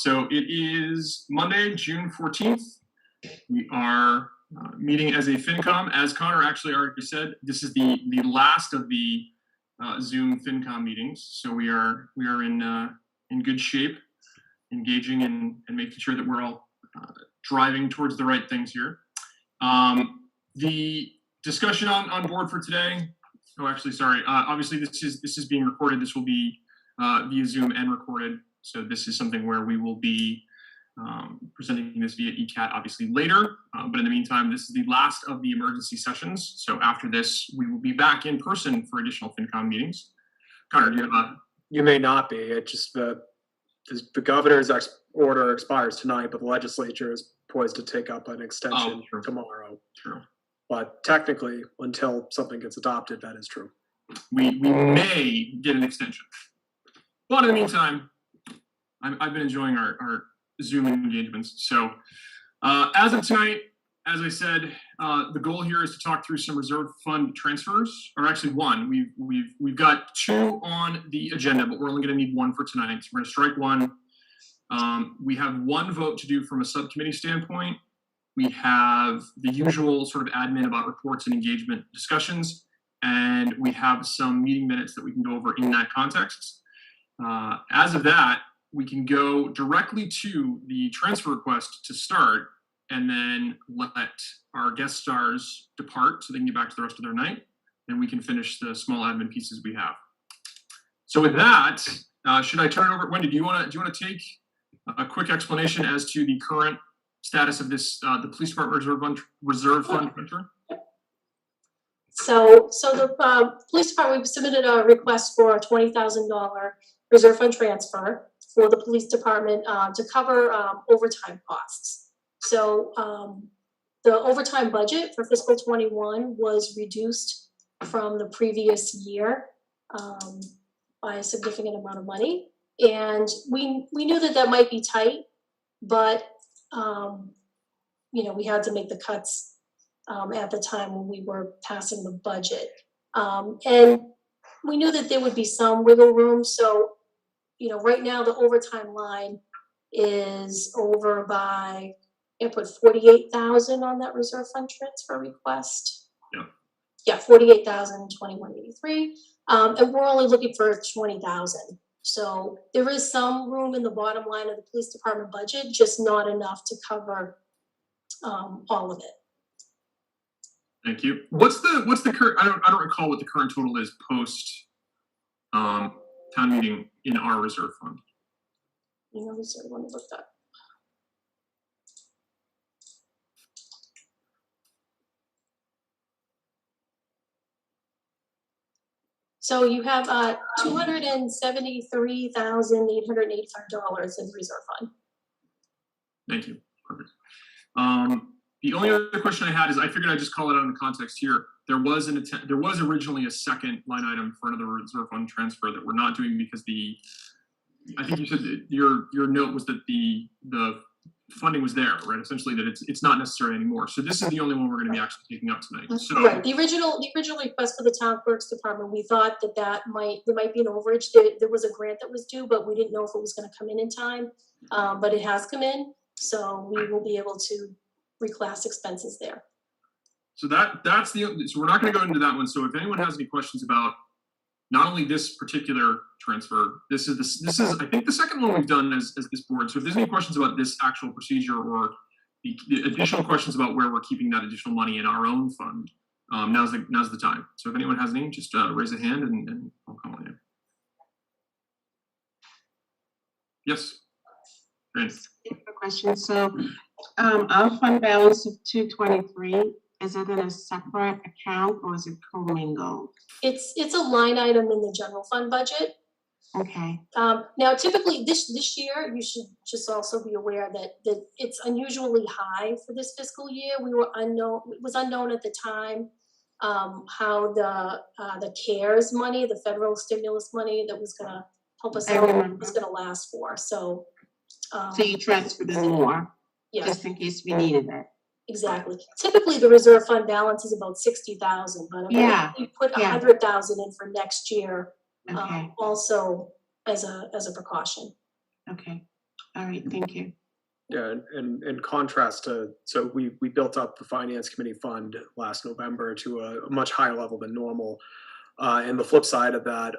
So it is Monday, June 14th. We are meeting as a FinCom. As Connor actually already said, this is the last of the Zoom FinCom meetings. So we are in good shape, engaging and making sure that we're all driving towards the right things here. The discussion on board for today. Oh, actually, sorry. Obviously, this is being recorded. This will be via Zoom and recorded. So this is something where we will be presenting this via ECAT obviously later. But in the meantime, this is the last of the emergency sessions. So after this, we will be back in person for additional FinCom meetings. Connor, do you have a... You may not be. It just the governor's order expires tonight, but the legislature is poised to take up an extension tomorrow. True. But technically, until something gets adopted, that is true. We may get an extension. But in the meantime, I've been enjoying our Zoom engagements. So as of tonight, as I said, the goal here is to talk through some reserve fund transfers, or actually one. We've got two on the agenda, but we're only going to need one for tonight. So we're going to strike one. We have one vote to do from a subcommittee standpoint. We have the usual sort of admin about reports and engagement discussions, and we have some meeting minutes that we can go over in that context. As of that, we can go directly to the transfer request to start, and then let our guest stars depart so they can get back to the rest of their night, and we can finish the small admin pieces we have. So with that, should I turn it over? Wendy, do you want to take a quick explanation as to the current status of this, the Police Department Reserve Fund transfer? So the Police Department, we submitted a request for a $20,000 reserve fund transfer for the Police Department to cover overtime costs. So the overtime budget for fiscal 21 was reduced from the previous year by a significant amount of money. And we knew that might be tight, but we had to make the cuts at the time when we were passing the budget. And we knew that there would be some wiggle room. So, right now the overtime line is over by, I put 48,000 on that reserve fund transfer request. Yeah, 48,000, 2183. And we're only looking for 20,000. So there is some room in the bottom line of the police department budget, just not enough to cover all of it. Thank you. What's the current? I don't recall what the current total is post town meeting in our reserve fund. Reserve, let me look that. So you have $273,885 in the reserve fund. Thank you. Perfect. The only other question I had is I figured I'd just call it out in the context here. There was originally a second line item for another reserve fund transfer that we're not doing because I think you said that your note was that the funding was there, right? Essentially that it's not necessary anymore. So this is the only one we're going to be actually taking up tonight. So right. The original request for the town clerk's department, we thought there might be an overage. There was a grant that was due, but we didn't know if it was going to come in time. But it has come in, so we will be able to reclass expenses there. So so we're not going to go into that one. So if anyone has any questions about not only this particular transfer, this is I think the second one we've done as this board. So if there's any questions about this actual procedure or the additional questions about where we're keeping that additional money in our own fund, now's the time. So if anyone has any, just raise a hand and I'll call on you. Yes. Great. Question. So our fund balance of 223, is it in a separate account or is it commingled? It's a line item in the general fund budget. Okay. Now, typically this year, you should just also be aware that it's unusually high for this fiscal year. It was unknown at the time how the CARES money, the federal stimulus money that was going to help us out, was going to last for. So you transferred it more, just in case we needed it. Exactly. Typically, the reserve fund balance is about 60,000, but we put 100,000 in for next year, also as a precaution. Okay. All right, thank you. Yeah, and in contrast to, so we built up the finance committee fund last November to a much higher level than normal. And the flip side of that,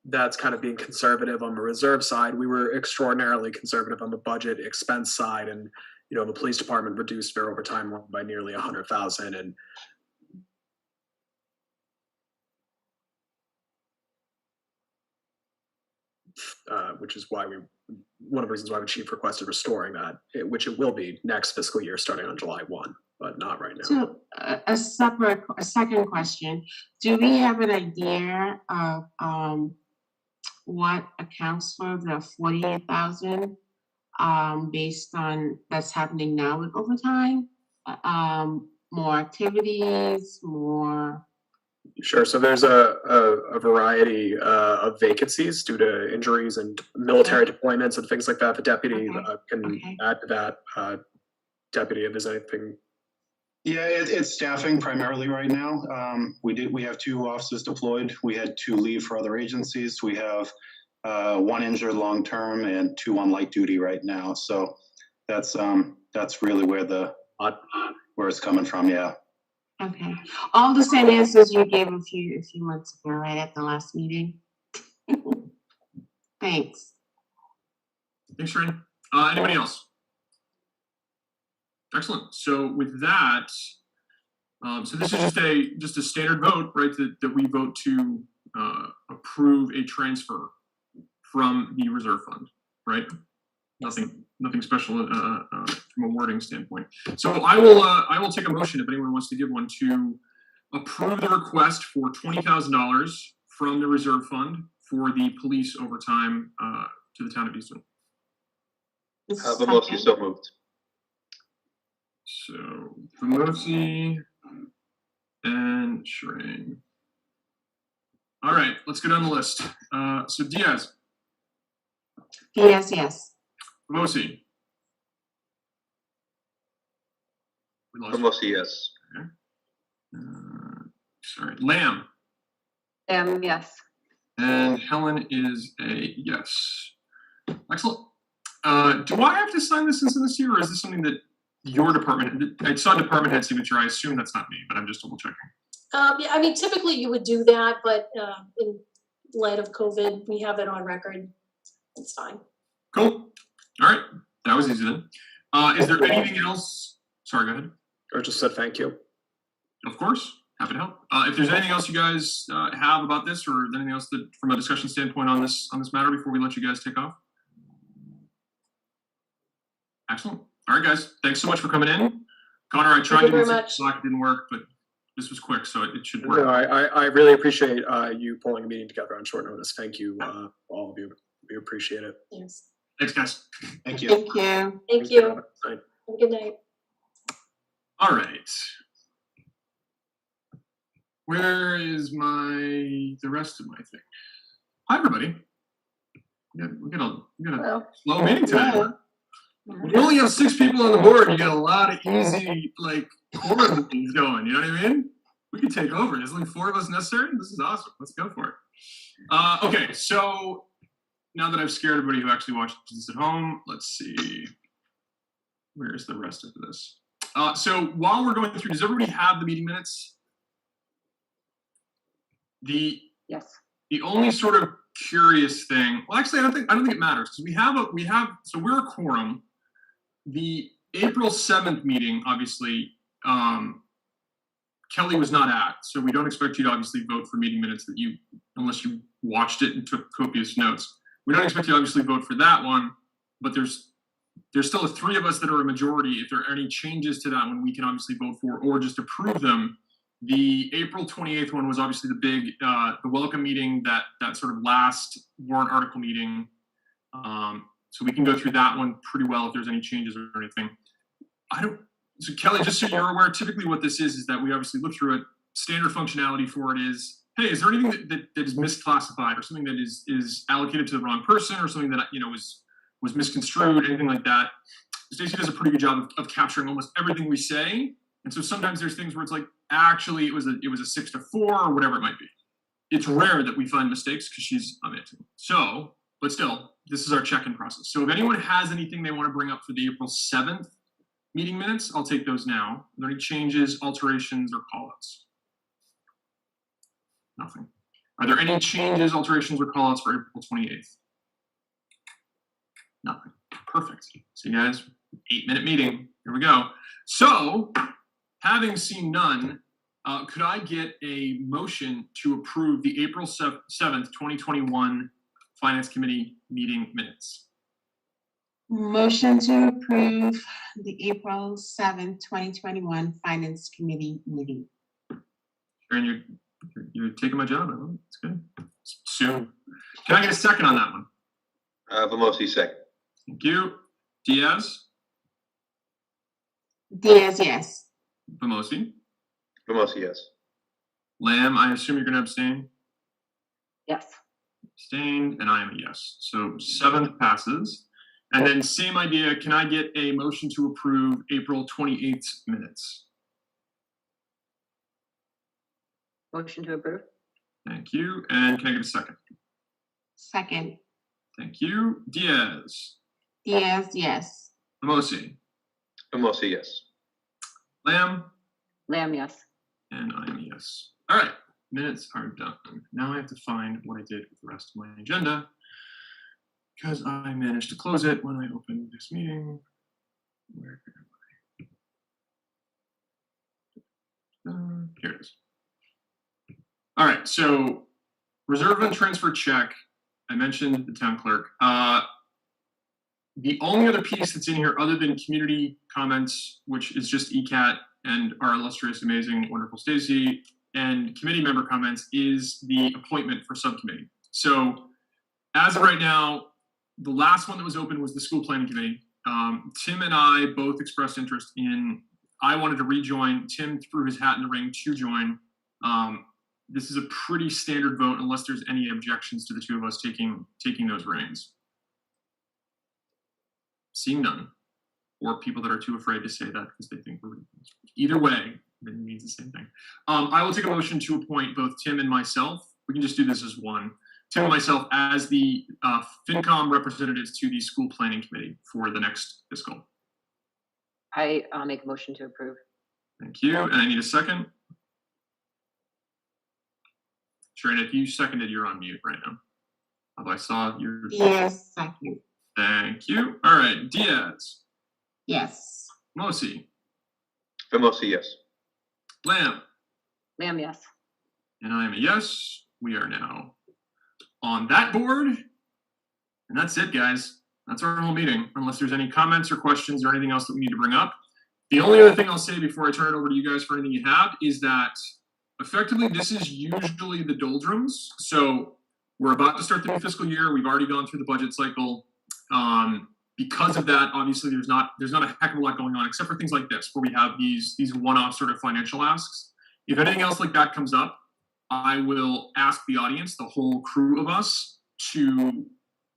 that's kind of being conservative on the reserve side. We were extraordinarily conservative on the budget expense side, and the police department reduced their overtime by nearly 100,000, and which is why one of the reasons why the chief requested restoring that, which it will be next fiscal year starting on July 1, but not right now. So a second question, do we have an idea of what accounts for the 48,000 based on that's happening now with overtime? More activities, more. Sure. So there's a variety of vacancies due to injuries and military deployments and things like that. The deputy can add to that. Deputy, if there's anything. Yeah, it's staffing primarily right now. We have 2 officers deployed. We had 2 leave for other agencies. We have 1 injured long term and 2 on light duty right now. So that's really where it's coming from. Yeah. Okay. All the same answers you gave a few months ago, right at the last meeting. Thanks. Thanks, Sharon. Anybody else? Excellent. So with that, so this is just a standard vote, right? That we vote to approve a transfer from the reserve fund, right? Nothing special from a wording standpoint. So I will take a motion if anyone wants to give one to approve the request for $20,000 from the reserve fund for the police overtime to the town of Easton. Vamosi, so moved. So Vamosi and Shrine. All right, let's go down the list. So Diaz. Diaz, yes. Vamosi. Vamosi, yes. Okay. Sorry, Lamb. Yes. And Helen is a yes. Excellent. Do I have to sign this and send this to you, or is this something that your department? I saw department head signature. I assume that's not me, but I'm just double checking. Yeah, I mean, typically you would do that, but in light of COVID, we have it on record. It's fine. Cool. All right, that was easy then. Is there anything else? Sorry, go ahead. Or just said thank you. Of course, happy to help. If there's anything else you guys have about this, or anything else that, from a discussion standpoint on this matter, before we let you guys take off. Excellent. All right, guys. Thanks so much for coming in. Connor, I tried to do this, it didn't work, but this was quick, so it should work. No, I really appreciate you pulling a meeting together on short notice. Thank you, all of you. We appreciate it. Yes. Thanks, guys. Thank you. Thank you. Thank you. Bye. Have a good night. All right. Where is the rest of my thing? Hi, everybody. We got a slow meeting today. We only have 6 people on the board. You got a lot of easy, quorum things going. You know what I mean? We could take over. There's only 4 of us necessary. This is awesome. Let's go for it. Okay, so now that I've scared everybody who actually watches this at home, let's see. Where's the rest of this? So while we're going through, does everybody have the meeting minutes? Yes. The only sort of curious thing, well, actually, I don't think it matters, because so we're a quorum. The April 7th meeting, obviously, Kelly was not at, so we don't expect you to obviously vote for meeting minutes unless you watched it and took copious notes. We don't expect you to obviously vote for that one, but there's still 3 of us that are a majority. If there are any changes to that one, we can obviously vote for or just approve them. The April 28th one was obviously the big, the welcome meeting, that sort of last warrant article meeting. So we can go through that one pretty well if there's any changes or anything. So Kelly, just so you're aware, typically what this is that we obviously look through it. Standard functionality for it is, hey, is there anything that is misclassified or something that is allocated to the wrong person or something that was misconstrued, anything like that? Stacey does a pretty good job of capturing almost everything we say. And so sometimes there's things where it's actually it was a 6 to 4 or whatever it might be. It's rare that we find mistakes because she's amazing. So but still, this is our check-in process. So if anyone has anything they want to bring up for the April 7th meeting minutes, I'll take those now. Are there any changes, alterations, or call-outs? Nothing. Are there any changes, alterations, or call-outs for April 28th? Nothing. Perfect. See you guys, 8-minute meeting. Here we go. So, having seen none, could I get a motion to approve the April 7th, 2021 Finance Committee meeting minutes? Motion to approve the April 7th, 2021 Finance Committee meeting. Sharon, you're taking my job. I love it. It's good. Soon. Can I get a second on that one? Vamosi, second. Thank you. Diaz? Diaz, yes. Vamosi? Vamosi, yes. Lamb, I assume you're going to abstain? Yes. Abstained, and I am a yes. So 7th passes. And then same idea, can I get a motion to approve April 28th minutes? Motion to approve? Thank you. And can I get a second? Second. Thank you. Diaz? Diaz, yes. Vamosi? Vamosi, yes. Lamb? Lamb, yes. And I am a yes. All right, minutes are done. Now I have to find what I did with the rest of my agenda because I managed to close it when I opened this meeting. Where am I? Here it is. All right, so reserve and transfer check. I mentioned the town clerk. The only other piece that's in here other than community comments, which is just ECAT and our illustrious, amazing, wonderful Stacy, and committee member comments, is the appointment for subcommittee. So as of right now, the last one that was open was the school planning committee. Tim and I both expressed interest in, I wanted to rejoin. Tim threw his hat in the ring to join. This is a pretty standard vote unless there's any objections to the two of us taking those reins. Seeing none, or people that are too afraid to say that because they think we're ridiculous. Either way, it means the same thing. I will take a motion to appoint both Tim and myself. We can just do this as one. Tim and myself as the FinCom representatives to the school planning committee for the next fiscal. I'll make a motion to approve. Thank you. And I need a second. Sharon, if you seconded, you're on mute right now. Although I saw your. Diaz, second. Thank you. All right, Diaz. Yes. Mosi. Vamosi, yes. Lamb. Lamb, yes. And I am a yes. We are now on that board. And that's it, guys. That's our whole meeting, unless there's any comments or questions or anything else that we need to bring up. The only other thing I'll say before I turn it over to you guys for anything you have is that effectively this is usually the doldrums. So we're about to start the new fiscal year. We've already gone through the budget cycle. Because of that, obviously there's not a heck of a lot going on except for things like this, where we have these one-off sort of financial asks. If anything else like that comes up, I will ask the audience, the whole crew of us, to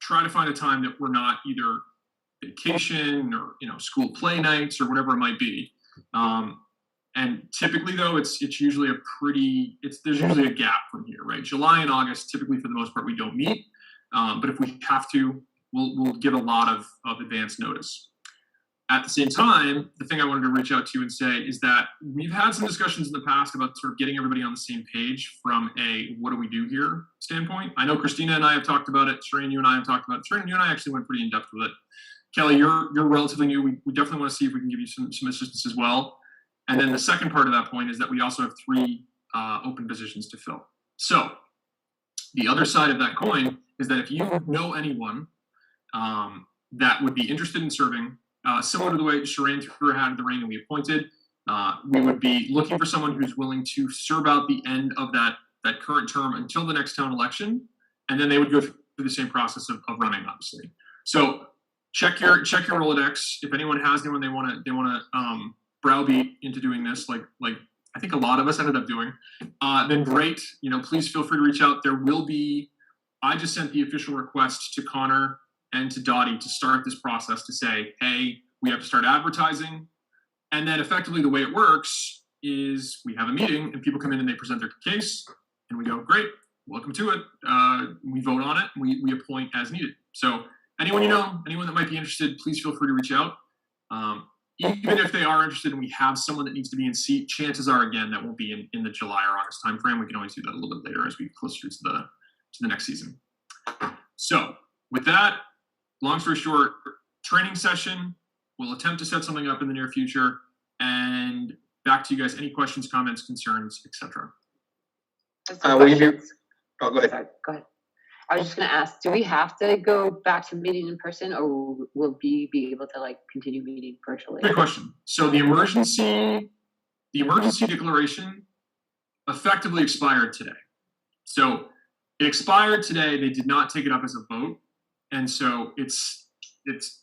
try to find a time that we're not either vacation or school play nights or whatever it might be. And typically though, it's usually there's usually a gap from here, right? July and August, typically for the most part, we don't meet. But if we have to, we'll give a lot of advance notice. At the same time, the thing I wanted to reach out to you and say is that we've had some discussions in the past about sort of getting everybody on the same page from a what do we do here standpoint. I know Christina and I have talked about it. Shereen, you and I have talked about it. Shereen, you and I actually went pretty in depth with it. Kelly, you're relatively new. We definitely want to see if we can give you some assistance as well. And then the second part of that point is that we also have 3 open positions to fill. So the other side of that coin is that if you know anyone that would be interested in serving, similar to the way Shereen threw her hat in the ring and we appointed, we would be looking for someone who's willing to serve out the end of that current term until the next town election, and then they would go through the same process of running, obviously. So check your Rolodex. If anyone has anyone they want to browbeat into doing this, like I think a lot of us ended up doing, then great. Please feel free to reach out. There will be. I just sent the official request to Connor and to Dottie to start this process to say, hey, we have to start advertising. And then effectively the way it works is we have a meeting and people come in and they present their case and we go, great, welcome to it. We vote on it. We appoint as needed. So anyone you know, anyone that might be interested, please feel free to reach out. Even if they are interested and we have someone that needs to be in seat, chances are, again, that won't be in the July or August timeframe. We can always do that a little bit later as we get closer to the next season. So with that, long story short, training session. We'll attempt to set something up in the near future. And back to you guys. Any questions, comments, concerns, etc. Will you be, oh, go ahead. Sorry, go ahead. I was just gonna ask, do we have to go back to meeting in person, or will we be able to like continue meeting virtually? Good question. So the emergency declaration effectively expired today. So it expired today. They did not take it up as a vote, and so it's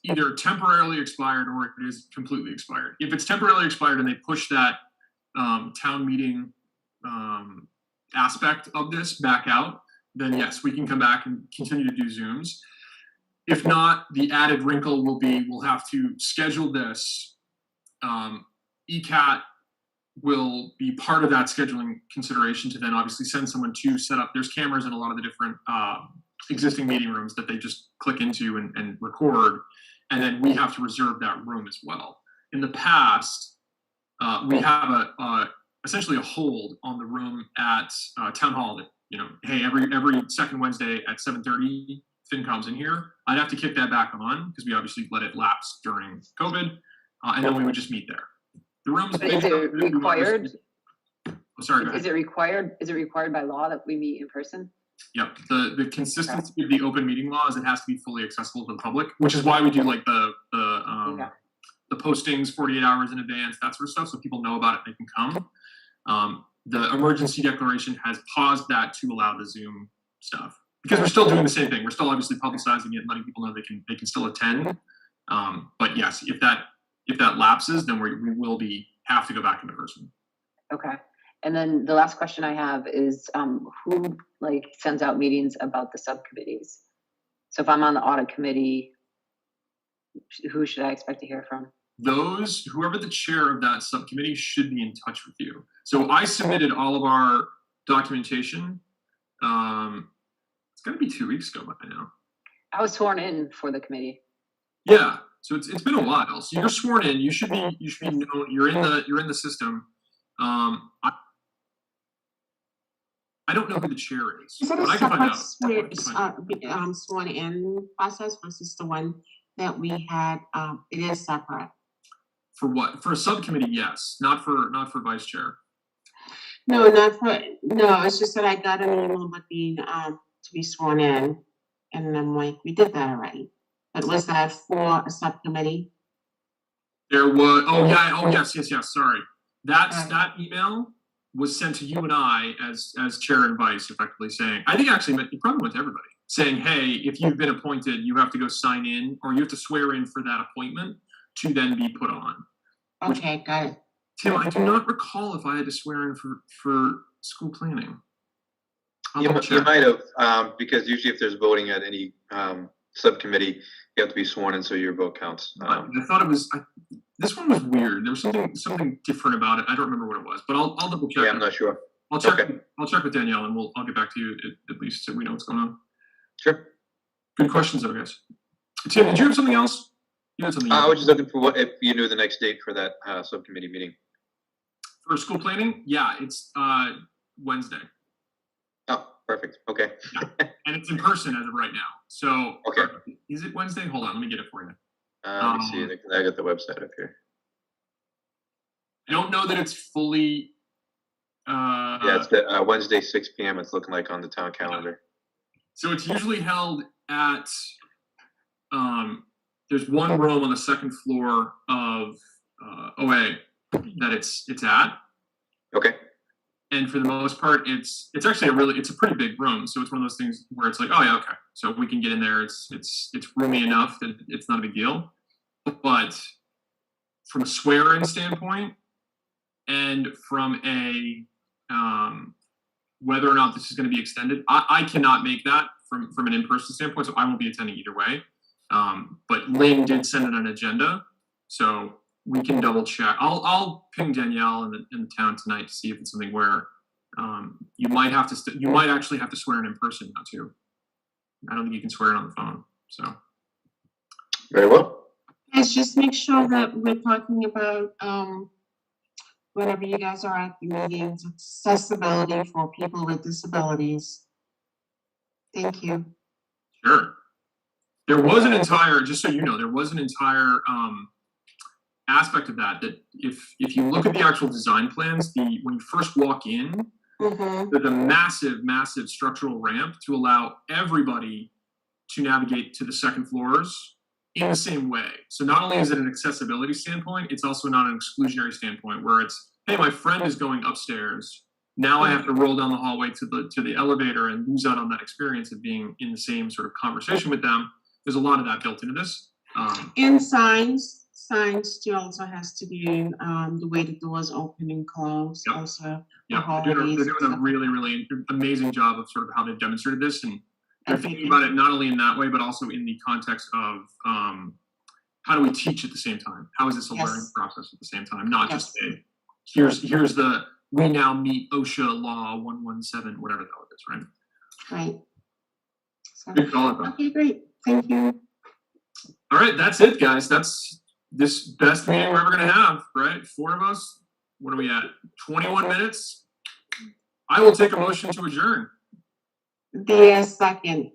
either temporarily expired or it is completely expired. If it's temporarily expired and they push that town meeting aspect of this back out, then yes, we can come back and continue to do Zooms. If not, the added wrinkle will be we'll have to schedule this. ECAT will be part of that scheduling consideration to then obviously send someone to set up. There's cameras in a lot of the different existing meeting rooms that they just click into and record, and then we have to reserve that room as well. In the past, we have essentially a hold on the room at Town Hall that, you know, hey, every second Wednesday at 7:30, FinCom's in here. I'd have to kick that back on because we obviously let it lapse during COVID, and then we would just meet there. The rooms. But is it required? Oh, sorry. Go ahead. Is it required by law that we meet in person? Yep. The consistency of the open meeting law is it has to be fully accessible to the public, which is why we do like the postings 48 hours in advance, that sort of stuff, so people know about it, they can come. The emergency declaration has paused that to allow the Zoom stuff because we're still doing the same thing. We're still obviously publicizing it and letting people know they can still attend. But yes, if that lapses, then we will have to go back into person. Okay. And then the last question I have is who like sends out meetings about the subcommittees? So if I'm on the audit committee, who should I expect to hear from? Whoever the chair of that subcommittee should be in touch with you. So I submitted all of our documentation. It's got to be 2 weeks ago by now. I was sworn in for the committee. Yeah. So it's been a while. So you're sworn in. You should be known. You're in the system. I don't know who the chair is. Is it a but I can find separate out. sworn in process versus the one that we had? It is separate. For what? For a subcommittee, yes. Not for vice chair. No, it's just that I got an email looking to be sworn in, and I'm like, we did that already. But was that for a subcommittee? There was. Oh yes. Sorry. That email was sent to you and I as chair and vice, effectively saying. I think actually it probably went to everybody, saying, hey, if you've been appointed, you have to go sign in, or you have to swear in for that appointment to then be put on. Okay, got it. Tim, I do not recall if I had to swear in for school planning. You might have, because usually if there's voting at any subcommittee, you have to be sworn in so your vote counts. I thought it was. This one was weird. There was something different about it. I don't remember what it was, but I'll double check. Yeah, I'm not sure. I'll check. Okay. I'll check with Danielle, and I'll get back to you at least so we know what's going on. Sure. Good questions, though, guys. Tim, did you have something else? You had something. I was just looking for if you knew the next date for that subcommittee meeting. For school planning, yeah, it's Wednesday. Oh, perfect. Okay. Yeah. And it's in person as of right now. So okay. Is it Wednesday? Hold on, let me get it for you. Let me see. I got the website up here. I don't know that it's fully. Yeah, it's Wednesday, 6 p.m. It's looking like on the town calendar. So it's usually held at. There's one room on the second floor of OA that it's at. Okay. And for the most part, it's actually it's a pretty big room. So it's one of those things where it's like, oh yeah, okay. So we can get in there. It's roomy enough that it's not a big deal. But from a swear-in standpoint, and from a whether or not this is going to be extended, I cannot make that from an in-person standpoint. So I won't be attending either way. But Lynn did send in an agenda, so we can double check. I'll ping Danielle in the town tonight to see if it's something where You might have to, you might actually have to swear in person now too. I don't think you can swear it on the phone, so. Very well. Guys, just make sure that we're talking about, whenever you guys are at the meetings, accessibility for people with disabilities. Thank you. Sure. There was an entire, just so you know, there was an entire aspect of that if you look at the actual design plans, when you first walk in, there's a massive structural ramp to allow everybody to navigate to the second floors in the same way. So not only is it an accessibility standpoint, it's also not an exclusionary standpoint where it's, hey, my friend is going upstairs. Now I have to roll down the hallway to the elevator and lose out on that experience of being in the same sort of conversation with them. There's a lot of that built into this. And signs still also has to be the way the doors open and close. Yep. Also. Yeah, they're doing a really amazing job of sort of how they've demonstrated this, and they're thinking about it not only in that way, but also in the context of how do we teach at the same time? How is this a learning process at the same time? Not just a here's the we now meet OSHA law 117, whatever the hell it is, right? Right. So, Good call, okay, great. Thank you. All right, that's it, guys. That's this best meeting we're ever gonna have, right? 4 of us. What are we at? 21 minutes. I will take a motion to adjourn. There's second.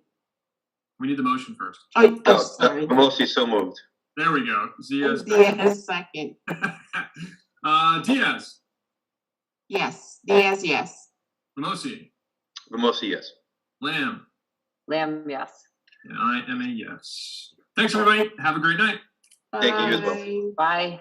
We need the motion first. Oh, sorry. Mostly so moved. There we go. Zia's There's second. Diaz. Yes. There's yes. Mimosi. Mostly yes. Lamb. Lamb, yes. And I am a yes. Thanks, everybody. Have a great night. Thank you as well. Bye. Bye.